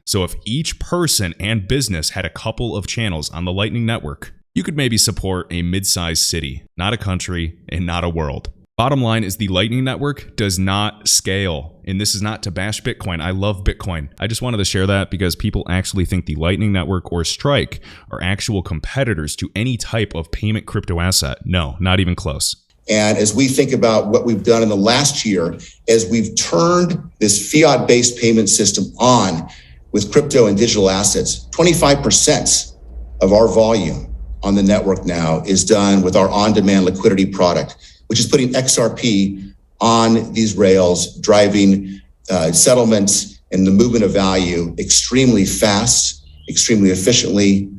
So if each person and business had a couple of channels on the Lightning Network, you could maybe support a mid-sized city, not a country, and not a world. Bottom line is the Lightning Network does not scale. And this is not to bash Bitcoin. I love Bitcoin. I just wanted to share that because people actually think the Lightning Network or Strike are actual competitors to any type of payment crypto asset. No, not even close. And as we think about what we've done in the last year, as we've turned this fiat-based payment system on with crypto and digital assets, 25% of our volume on the network now is done with our on-demand liquidity product, which is putting XRP on these rails, driving settlements and the movement of value extremely fast, extremely efficiently,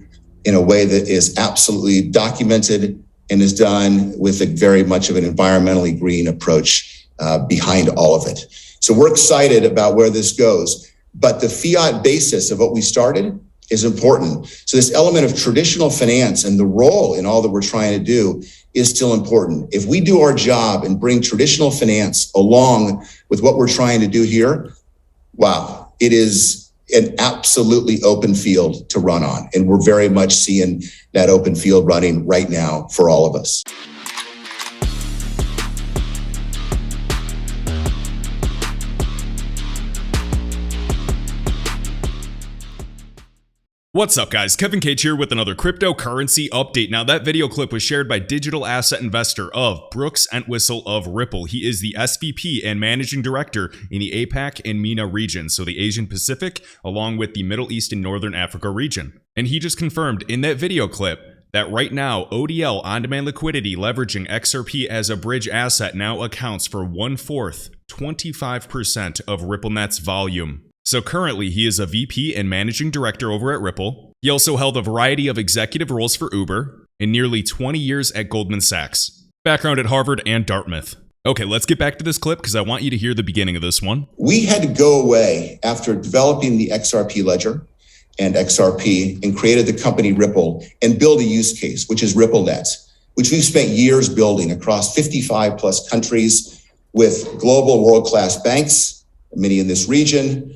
in a way that is absolutely documented and is done with a very much of an environmentally green approach behind all of it. So we're excited about where this goes, but the fiat basis of what we started is important. So this element of traditional finance and the role in all that we're trying to do is still important. If we do our job and bring traditional finance along with what we're trying to do here, wow, it is an absolutely open field to run on. And we're very much seeing that open field running right now for all of us. What's up, guys? Kevin Cage here with another cryptocurrency update. Now, that video clip was shared by digital asset investor of Brooks Entwistle of Ripple. He is the SVP and managing director in the APAC and MENA region, so the Asian Pacific, along with the Middle East and Northern Africa region. And he just confirmed in that video clip that right now, ODL, on-demand liquidity, leveraging XRP as a bridge asset now accounts for 1/4, 25% of RippleNet's volume. So currently, he is a VP and managing director over at Ripple. He also held a variety of executive roles for Uber and nearly 20 years at Goldman Sachs. Background at Harvard and Dartmouth. Okay, let's get back to this clip because I want you to hear the beginning of this one. We had to go away after developing the XRP ledger and XRP and created the company Ripple and build a use case, which is RippleNet, which we've spent years building across 55 plus countries with global world-class banks, many in this region,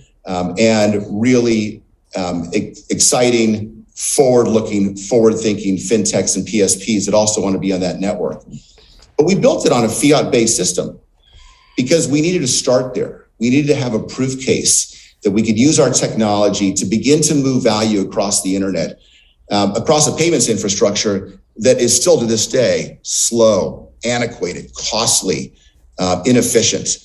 and really exciting, forward-looking, forward-thinking fintechs and PSPs that also want to be on that network. But we built it on a fiat-based system because we needed to start there. We needed to have a proof case that we could use our technology to begin to move value across the internet, across a payments infrastructure that is still to this day slow, antiquated, costly, inefficient.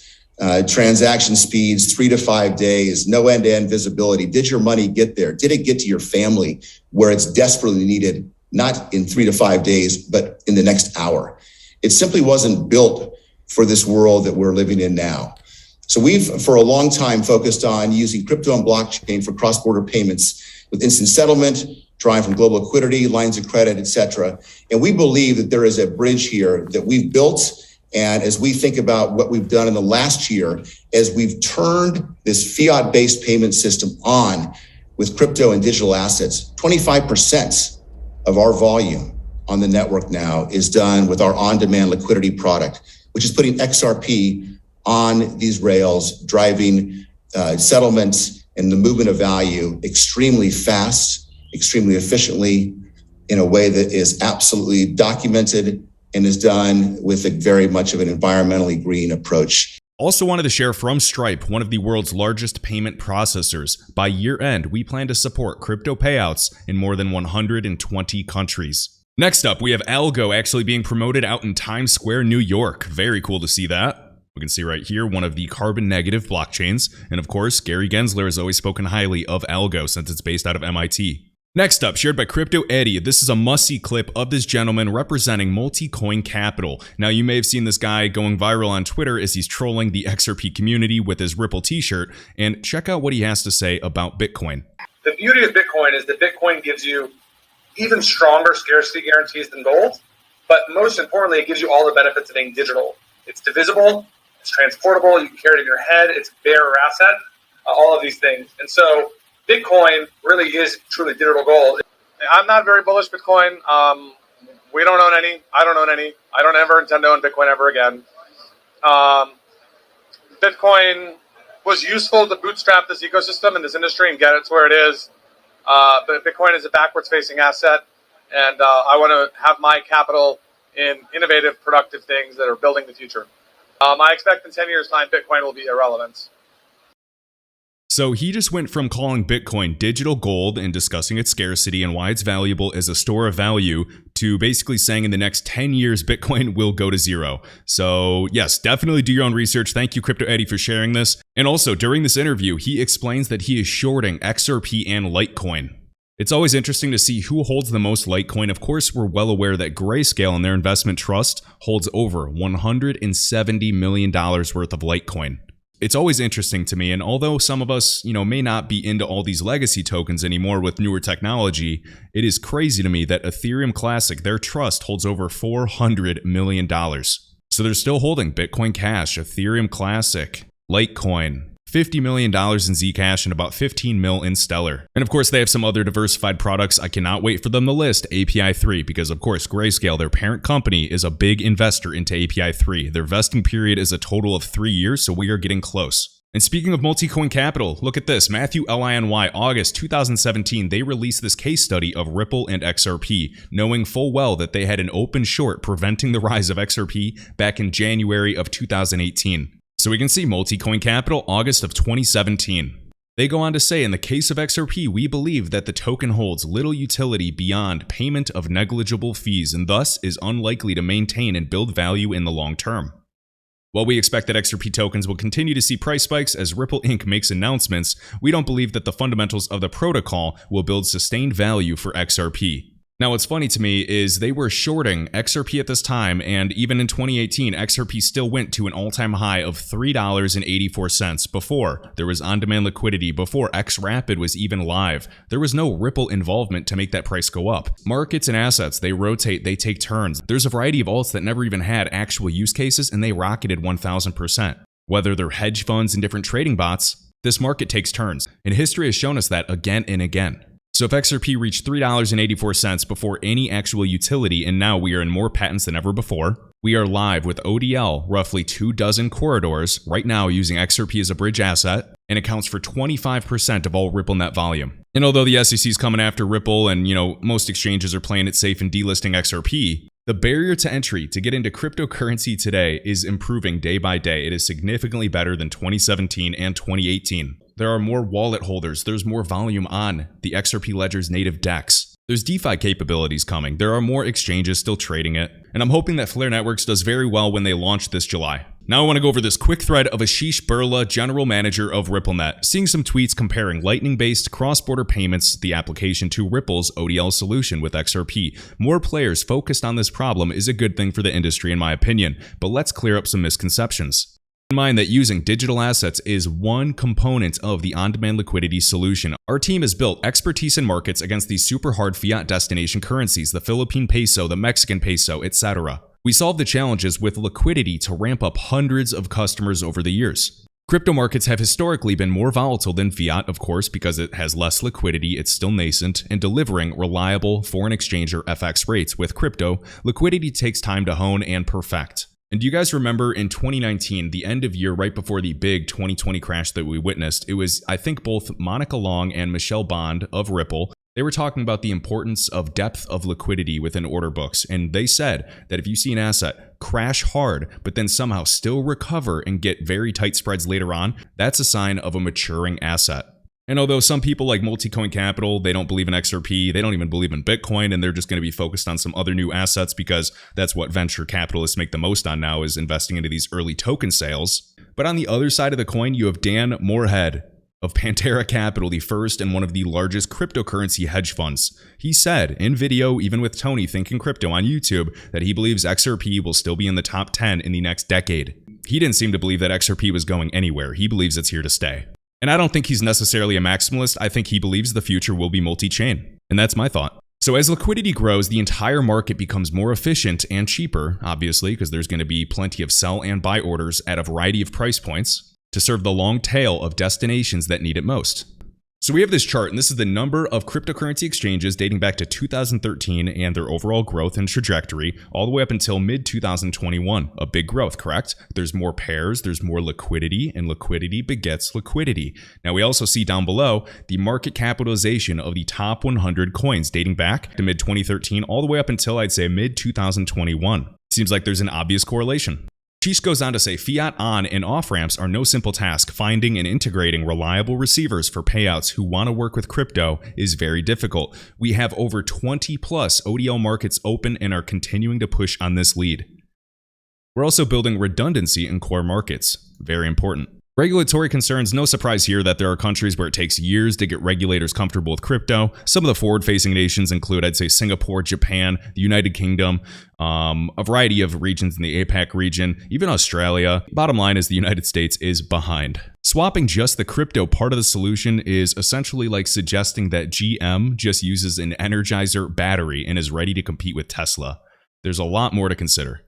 Transaction speeds 3 to 5 days, no end-to-end visibility. Did your money get there? Did it get to your family where it's desperately needed, not in 3 to 5 days, but in the next hour? It simply wasn't built for this world that we're living in now. So we've, for a long time, focused on using crypto and blockchain for cross-border payments with instant settlement, drawing from global liquidity, lines of credit, et cetera. And we believe that there is a bridge here that we've built. And as we think about what we've done in the last year, as we've turned this fiat-based payment system on with crypto and digital assets, 25% of our volume on the network now is done with our on-demand liquidity product, which is putting XRP on these rails, driving settlements and the movement of value extremely fast, extremely efficiently, in a way that is absolutely documented and is done with a very much of an environmentally green approach. Also wanted to share from Stripe, one of the world's largest payment processors. By year end, we plan to support crypto payouts in more than 120 countries. Next up, we have Algo actually being promoted out in Times Square, New York. Very cool to see that. We can see right here, one of the carbon negative blockchains. And of course, Gary Gensler has always spoken highly of Algo since it's based out of MIT. Next up, shared by Crypto Eddie, this is a must-see clip of this gentleman representing Multi-Coin Capital. Now, you may have seen this guy going viral on Twitter as he's trolling the XRP community with his Ripple t-shirt, and check out what he has to say about Bitcoin. The beauty of Bitcoin is that Bitcoin gives you even stronger scarcity guarantees than gold, but most importantly, it gives you all the benefits of being digital. It's divisible, it's transportable, you can carry it in your head, it's a bearer asset, all of these things. And so Bitcoin really is truly digital gold. I'm not very bullish Bitcoin. We don't own any. I don't own any. I don't ever intend to own Bitcoin ever again. Bitcoin was useful to bootstrap this ecosystem and this industry and get it to where it is. But Bitcoin is a backwards-facing asset, and I want to have my capital in innovative, productive things that are building the future. I expect in 10 years' time, Bitcoin will be irrelevant. So he just went from calling Bitcoin digital gold and discussing its scarcity and why it's valuable as a store of value to basically saying in the next 10 years, Bitcoin will go to zero. So yes, definitely do your own research. Thank you, Crypto Eddie, for sharing this. And also during this interview, he explains that he is shorting XRP and Litecoin. It's always interesting to see who holds the most Litecoin. Of course, we're well aware that Grayscale and their investment trust holds over $170 million worth of Litecoin. It's always interesting to me, and although some of us, may not be into all these legacy tokens anymore with newer technology, it is crazy to me that Ethereum Classic, their trust, holds over $400 million. So they're still holding Bitcoin Cash, Ethereum Classic, Litecoin, $50 million in Zcash, and about $15 mil in Stellar. And of course, they have some other diversified products. I cannot wait for them to list API 3 because, of course, Grayscale, their parent company, is a big investor into API 3. Their vesting period is a total of 3 years, so we are getting close. And speaking of multi-coin capital, look at this. Matthew Liny, August 2017, they released this case study of Ripple and XRP, knowing full well that they had an open short preventing the rise of XRP back in January of 2018. So we can see multi-coin capital, August of 2017. They go on to say, in the case of XRP, we believe that the token holds little utility beyond payment of negligible fees and thus is unlikely to maintain and build value in the long term. While we expect that XRP tokens will continue to see price spikes as Ripple Inc. makes announcements, we don't believe that the fundamentals of the protocol will build sustained value for XRP. Now, what's funny to me is they were shorting XRP at this time, and even in 2018, XRP still went to an all-time high of $3.84 before there was on-demand liquidity, before XRapid was even live. There was no Ripple involvement to make that price go up. Markets and assets, they rotate, they take turns. There's a variety of alts that never even had actual use cases, and they rocketed 1,000%. Whether they're hedge funds and different trading bots, this market takes turns, and history has shown us that again and again. So if XRP reached $3.84 before any actual utility, and now we are in more patents than ever before, we are live with ODL, roughly 24 corridors, right now using XRP as a bridge asset, and accounts for 25% of all RippleNet volume. And although the SEC is coming after Ripple and, most exchanges are playing it safe and delisting XRP, the barrier to entry to get into cryptocurrency today is improving day by day. It is significantly better than 2017 and 2018. There are more wallet holders. There's more volume on the XRP Ledger's native DEX. There's DeFi capabilities coming. There are more exchanges still trading it. And I'm hoping that Flare Networks does very well when they launch this July. Now I want to go over this quick thread of Ashish Birla, general manager of RippleNet, seeing some tweets comparing Lightning-based cross-border payments, the application, to Ripple's ODL solution with XRP. More players focused on this problem is a good thing for the industry in my opinion, but let's clear up some misconceptions. Keep in mind that using digital assets is one component of the on-demand liquidity solution. Our team has built expertise in markets against these super hard fiat destination currencies, the Philippine peso, the Mexican peso, etc. We solve the challenges with liquidity to ramp up hundreds of customers over the years. Crypto markets have historically been more volatile than fiat, of course, because it has less liquidity, it's still nascent, and delivering reliable foreign exchange or FX rates with crypto, liquidity takes time to hone and perfect. And do you guys remember in 2019, the end of year right before the big 2020 crash that we witnessed, it was, I think, both Monica Long and Michelle Bond of Ripple. They were talking about the importance of depth of liquidity within order books, and they said that if you see an asset crash hard, but then somehow still recover and get very tight spreads later on, that's a sign of a maturing asset. And although some people like Multicoin Capital, they don't believe in XRP, they don't even believe in Bitcoin, and they're just going to be focused on some other new assets because that's what venture capitalists make the most on now, is investing into these early token sales. But on the other side of the coin, you have Dan Moorhead of Pantera Capital, the first and one of the largest cryptocurrency hedge funds. He said in video, even with Tony Thinking Crypto on YouTube, that he believes XRP will still be in the top 10 in the next decade. He didn't seem to believe that XRP was going anywhere. He believes it's here to stay. And I don't think he's necessarily a maximalist. I think he believes the future will be multi-chain. And that's my thought. So as liquidity grows, the entire market becomes more efficient and cheaper, obviously, because there's going to be plenty of sell and buy orders at a variety of price points to serve the long tail of destinations that need it most. So we have this chart, and this is the number of cryptocurrency exchanges dating back to 2013 and their overall growth and trajectory all the way up until mid-2021. A big growth, correct? There's more pairs, there's more liquidity, and liquidity begets liquidity. Now we also see down below the market capitalization of the top 100 coins dating back to mid-2013 all the way up until I'd say mid-2021. Seems like there's an obvious correlation. Sheesh goes on to say, fiat on and off ramps are no simple task. Finding and integrating reliable receivers for payouts who want to work with crypto is very difficult. We have over 20 plus ODL markets open and are continuing to push on this lead. We're also building redundancy in core markets. Very important. Regulatory concerns, no surprise here that there are countries where it takes years to get regulators comfortable with crypto. Some of the forward-facing nations include, I'd say, Singapore, Japan, the United Kingdom, a variety of regions in the APAC region, even Australia. Bottom line is the United States is behind. Swapping just the crypto part of the solution is essentially like suggesting that GM just uses an Energizer battery and is ready to compete with Tesla. There's a lot more to consider.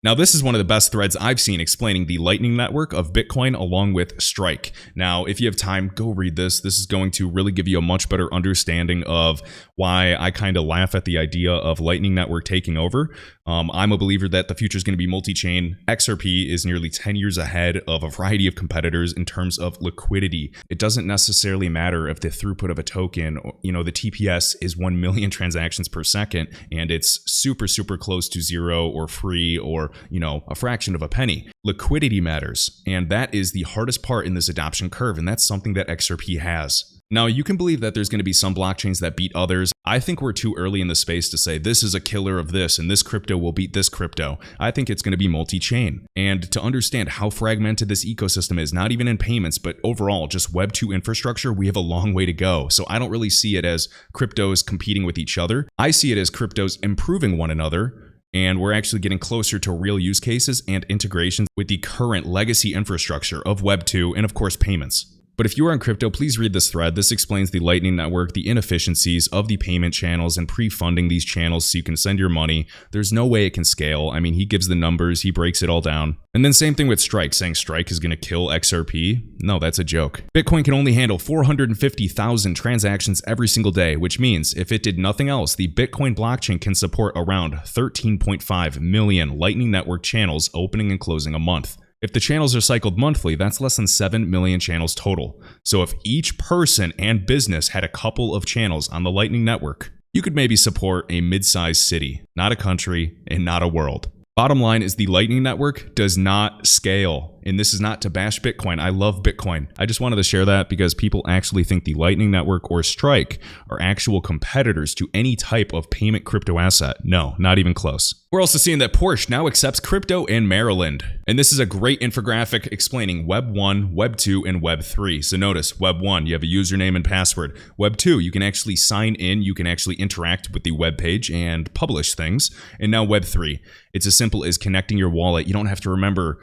Now, this is one of the best threads I've seen explaining the Lightning Network of Bitcoin along with Strike. Now, if you have time, go read this. This is going to really give you a much better understanding of why I kind of laugh at the idea of Lightning Network taking over. I'm a believer that the future is going to be multi-chain. XRP is nearly 10 years ahead of a variety of competitors in terms of liquidity. It doesn't necessarily matter if the throughput of a token, the TPS is 1 million transactions per second, and it's super, super close to zero or free or a fraction of a penny. Liquidity matters, and that is the hardest part in this adoption curve, and that's something that XRP has. Now, you can believe that there's going to be some blockchains that beat others. I think we're too early in the space to say this is a killer of this and this crypto will beat this crypto. I think it's going to be multi-chain. And to understand how fragmented this ecosystem is, not even in payments, but overall just Web 2 infrastructure, we have a long way to go. So I don't really see it as cryptos competing with each other. I see it as cryptos improving one another. And we're actually getting closer to real use cases and integrations with the current legacy infrastructure of Web 2 and of course payments. But if you are in crypto, please read this thread. This explains the Lightning Network, the inefficiencies of the payment channels and pre-funding these channels so you can send your money. There's no way it can scale. I mean, he gives the numbers, he breaks it all down. And then same thing with Strike, saying Strike is going to kill XRP. No, that's a joke. Bitcoin can only handle 450,000 transactions every single day, which means if it did nothing else, the Bitcoin blockchain can support around 13.5 million Lightning Network channels opening and closing a month. If the channels are cycled monthly, that's less than 7 million channels total. So if each person and business had a couple of channels on the Lightning Network, you could maybe support a mid-sized city, not a country, and not a world. Bottom line is the Lightning Network does not scale. And this is not to bash Bitcoin. I love Bitcoin. I just wanted to share that because people actually think the Lightning Network or Strike are actual competitors to any type of payment crypto asset. No, not even close. We're also seeing that Porsche now accepts crypto in Maryland. And this is a great infographic explaining Web 1, Web 2, and Web 3. So notice Web 1, you have a username and password. Web 2, you can actually sign in, you can actually interact with the web page and publish things. And now Web 3, it's as simple as connecting your wallet. You don't have to remember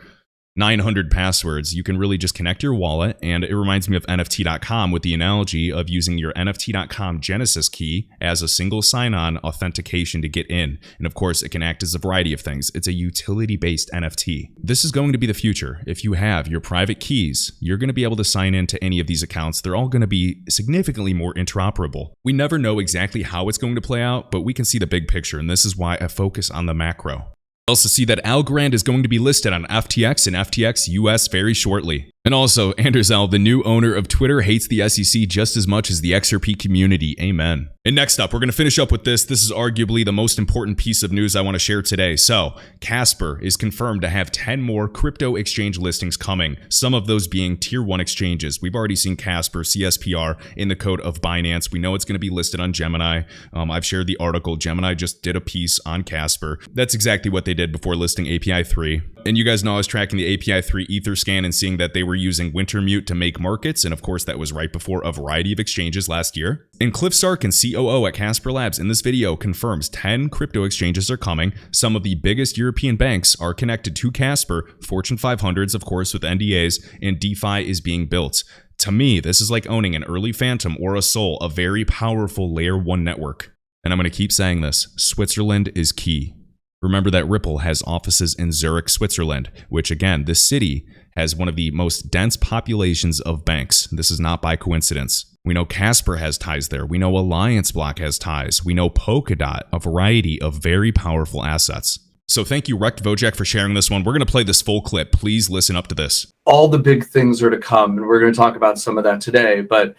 900 passwords. You can really just connect your wallet, and it reminds me of NFT.com with the analogy of using your NFT.com Genesis key as a single sign-on authentication to get in. And of course, it can act as a variety of things. It's a utility-based NFT. This is going to be the future. If you have your private keys, you're going to be able to sign into any of these accounts. They're all going to be significantly more interoperable. We never know exactly how it's going to play out, but we can see the big picture, and this is why I focus on the macro. We also see that Algorand is going to be listed on FTX and FTX US very shortly. And also, Anders L., the new owner of Twitter, hates the SEC just as much as the XRP community. Amen. And next up, we're going to finish up with this. This is arguably the most important piece of news I want to share today. So, Casper is confirmed to have 10 more crypto exchange listings coming, some of those being tier 1 exchanges. We've already seen Casper, CSPR, in the code of Binance. We know it's going to be listed on Gemini. I've shared the article. Gemini just did a piece on Casper. That's exactly what they did before listing API 3. And you guys know I was tracking the API 3 Etherscan and seeing that they were using Wintermute to make markets. And of course, that was right before a variety of exchanges last year. And Cliff Sarkin, COO at Casper Labs, in this video confirms 10 crypto exchanges are coming. Some of the biggest European banks are connected to Casper, Fortune 500s, of course, with NDAs, and DeFi is being built. To me, this is like owning an early Phantom or a Sol, a very powerful layer 1 network. And I'm going to keep saying this, Switzerland is key. Remember that Ripple has offices in Zurich, Switzerland, which again, this city has one of the most dense populations of banks. This is not by coincidence. We know Casper has ties there. We know Alliance Block has ties. We know Polkadot, a variety of very powerful assets. So thank you, Rekt Vojak, for sharing this one. We're going to play this full clip. Please listen up to this. All the big things are to come, and we're going to talk about some of that today. But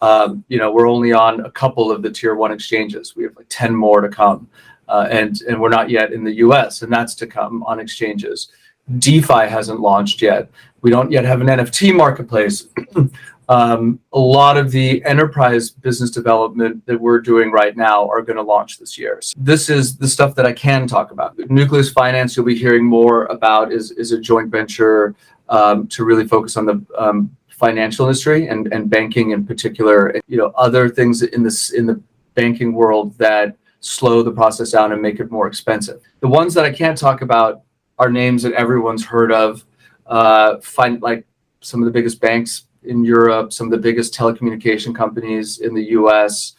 we're only on a couple of the tier 1 exchanges. We have like 10 more to come, and we're not yet in the US, and that's to come on exchanges. DeFi hasn't launched yet. We don't yet have an NFT marketplace. A lot of the enterprise business development that we're doing right now are going to launch this year. So this is the stuff that I can talk about. Nucleus Finance, you'll be hearing more about, is a joint venture to really focus on the financial industry and banking in particular. Other things in the banking world that slow the process down and make it more expensive. The ones that I can't talk about are names that everyone's heard of. Like some of the biggest banks in Europe, some of the biggest telecommunication companies in the US,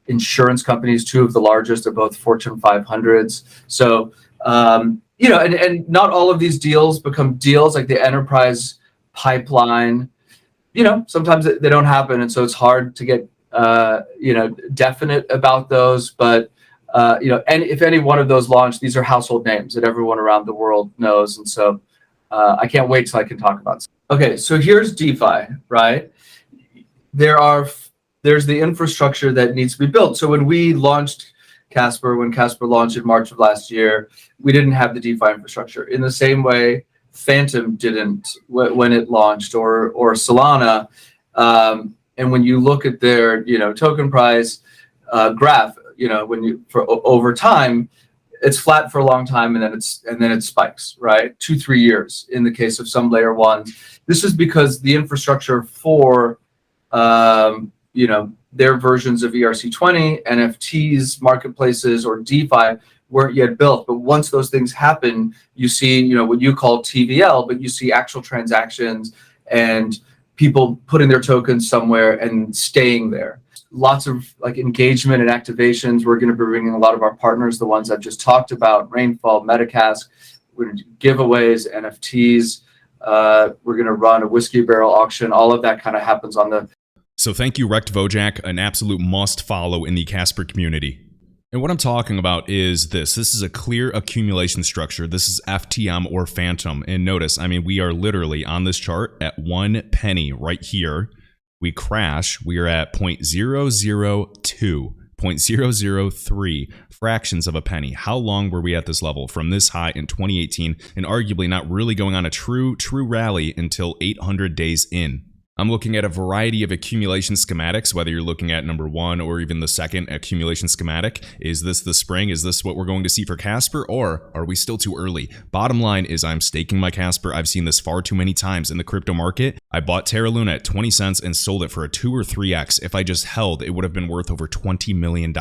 insurance companies, 2 of the largest are both Fortune 500s. So, and not all of these deals become deals. Like the enterprise pipeline, sometimes they don't happen. And so it's hard to get, definite about those. But, and if any one of those launch, these are household names that everyone around the world knows. And so I can't wait till I can talk about it. Okay, so here's DeFi, right? There's the infrastructure that needs to be built. So when we launched Casper, when Casper launched in March of last year, we didn't have the DeFi infrastructure. In the same way, Phantom didn't when it launched, or Solana. And when you look at their token price graph, over time, it's flat for a long time, and then it spikes, right? 2-3 years in the case of some layer ones. This is because the infrastructure for their versions of ERC20, NFTs, marketplaces, or DeFi weren't yet built. But once those things happen, you see what you call TVL, but you see actual transactions and people putting their tokens somewhere and staying there. Lots of engagement and activations. We're going to be bringing a lot of our partners, the ones I've just talked about, Rainfall, Metacask. We're going to do giveaways, NFTs. We're going to run a whiskey barrel auction. All of that kind of happens on the. So thank you, Rekt Vojak, an absolute must follow in the Casper community. And what I'm talking about is this. This is a clear accumulation structure. This is FTM or Phantom. And notice, we are literally on this chart at 1 penny right here. We crash, we are at 0.002, 0.003 fractions of a penny. How long were we at this level from this high in 2018 and arguably not really going on a true rally until 800 days in? I'm looking at a variety of accumulation schematics, whether you're looking at number 1 or even the second accumulation schematic. Is this the spring? Is this what we're going to see for Casper, or are we still too early? Bottom line is I'm staking my Casper. I've seen this far too many times in the crypto market. I bought Terra Luna at 20 cents and sold it for a 2 or 3x. If I just held, it would have been worth over $20 million.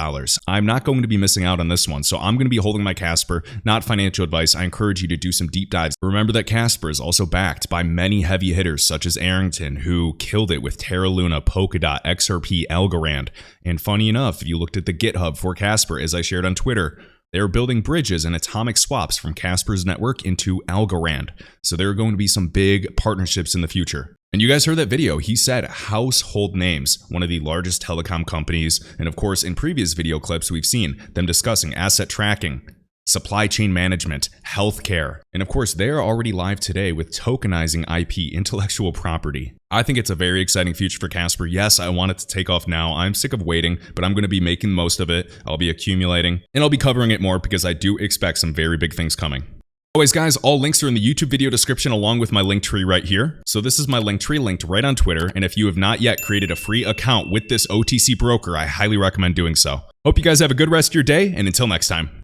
I'm not going to be missing out on this one, so I'm going to be holding my Casper. Not financial advice. I encourage you to do some deep dives. Remember that Casper is also backed by many heavy hitters such as Arrington, who killed it with Terra Luna, Polkadot, XRP, Algorand. And funny enough, if you looked at the GitHub for Casper, as I shared on Twitter, they're building bridges and atomic swaps from Casper's network into Algorand. So there are going to be some big partnerships in the future. And you guys heard that video. He said household names, one of the largest telecom companies. And of course, in previous video clips, we've seen them discussing asset tracking, supply chain management, healthcare. And of course, they are already live today with tokenizing IP, intellectual property. I think it's a very exciting future for Casper. Yes, I want it to take off now. I'm sick of waiting, but I'm going to be making the most of it. I'll be accumulating, and I'll be covering it more because I do expect some very big things coming. Always, guys, all links are in the YouTube video description along with my link tree right here. So this is my link tree linked right on Twitter. And if you have not yet created a free account with this OTC broker, I highly recommend doing so. Hope you guys have a good rest of your day, and until next time.